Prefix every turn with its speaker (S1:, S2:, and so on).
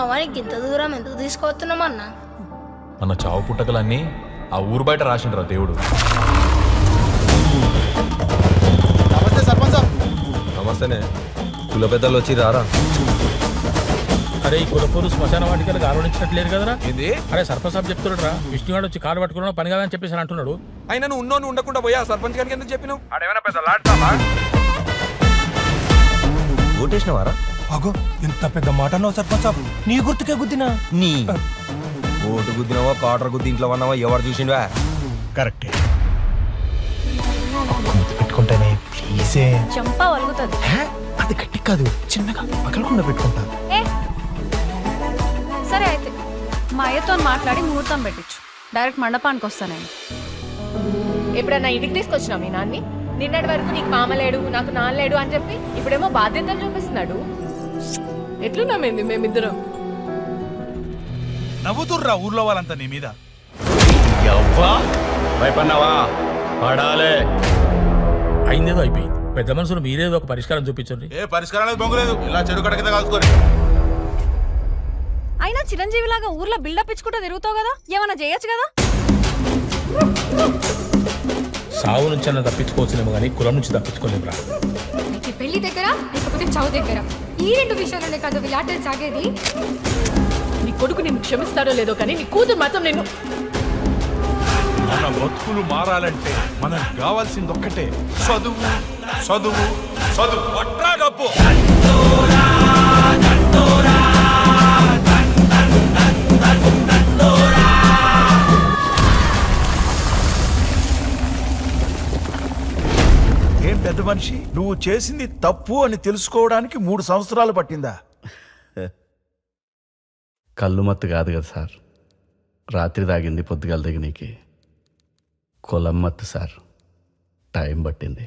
S1: వానికి ఇంత దూరం ఎందుకు తీసుకువస్తున్నామన్నా?
S2: మన చావు పుట్టకలన్నీ ఆ ఊరు బయట రాసిండ్రా దేవుడు.
S3: నమస్తే సర్పంచ్ సాబ్.
S4: నమస్తేనే. కుల పెద్దలు వచ్చి రారా.
S5: అరే ఈ కులపూరు శ్మశాన వాటికలు ఆలోచించట్లేదు కదరా.
S4: ఏంది?
S5: అరే సర్పంచ్ సాబ్ చెప్తున్నాడు రా, విష్ణుగాడు వచ్చి కాలు పట్టుకున్నా పని కాదని చెప్పేసి అంటున్నాడు.
S4: అయినా నువ్వు ఉన్నోని ఉండకుండా పోయా సర్పంచ్ గారికి ఎందుకు చెప్పినావు? ఆడేమైనా పెద్ద లాడ్తావా? ఓటేసినవారా?
S3: అగో ఇంత పెద్ద మాట అన్నావు సర్పంచ్ సాబ్. నీ గుర్తుకే గుద్దినా?
S4: నీ ఓటు గుద్దినావా కాటర్ గుద్ది ఇంట్లో ఉన్నావా ఎవరు చూసిండ్వా?
S3: కరెక్టే. పెట్టుకుంటానే ప్లీజే.
S6: చంపా వలుగుతుంది.
S3: అది గట్టి కాదు, చిన్నగా పగలకుండా పెట్టుకుంటా.
S6: సరే అయితే మా అయ్యతో మాట్లాడి ముహూర్తం పెట్టించు. డైరెక్ట్ మండపానికి వస్తాను నేను.
S7: ఎప్పుడన్నా ఇంటికి తీసుకొచ్చినావు మీ నాన్ని? నిన్నటి వరకు నీకు మామలేడు నాకు నాన్నలేడు అని చెప్పి ఇప్పుడేమో బాధ్యతలు చూపిస్తున్నాడు. ఎట్లున్నామేంది మేమిద్దరం?
S3: నవ్వుతుర్రా ఊర్లో వాళ్ళంతా నీ మీద.
S2: భయపడినావా? పడాలే.
S5: అయిందేదో అయిపోయింది. పెద్ద మనుషులు మీరేదో ఒక పరిష్కారం చూపించండి.
S3: ఏ పరిష్కారాలకు బొంగలేదు, ఇలా చెడు కడ కింద కలుసుకొని.
S6: అయినా చిరంజీవి లాగా ఊర్లో బిల్డప్ ఇచ్చుకుంటూ తిరుగుతావు కదా, ఏమన్నా చేయొచ్చు కదా.
S5: సావు నుంచి అన్న తప్పించుకోవచ్చునేమో కానీ కులం నుంచి తప్పించుకోలేమురా.
S8: నీకు పెళ్లి దగ్గర లేకపోతే చావు దగ్గర, ఈ రెండు విషయాలనే కాదు వీళ్ళాటలు సాగేది.
S7: నీ కొడుకు నిన్ను క్షమిస్తాడో లేదో కానీ నీ కూతురు మాత్రం నిన్ను.
S3: మన బతుకులు మారాలంటే మనకు కావాల్సింది ఒక్కటే, చదువు చదువు చదువు. పట్రా డబ్బు. ఏం పెద్ద మనిషి, నువ్వు చేసింది తప్పు అని తెలుసుకోవడానికి 3 సంవత్సరాలు పట్టిందా?
S9: కళ్ళు మత్తు కాదు కదా సార్, రాత్రి తాగింది పొద్దుగాల దిగనీకి. కులం మత్తు సార్, టైం పట్టింది.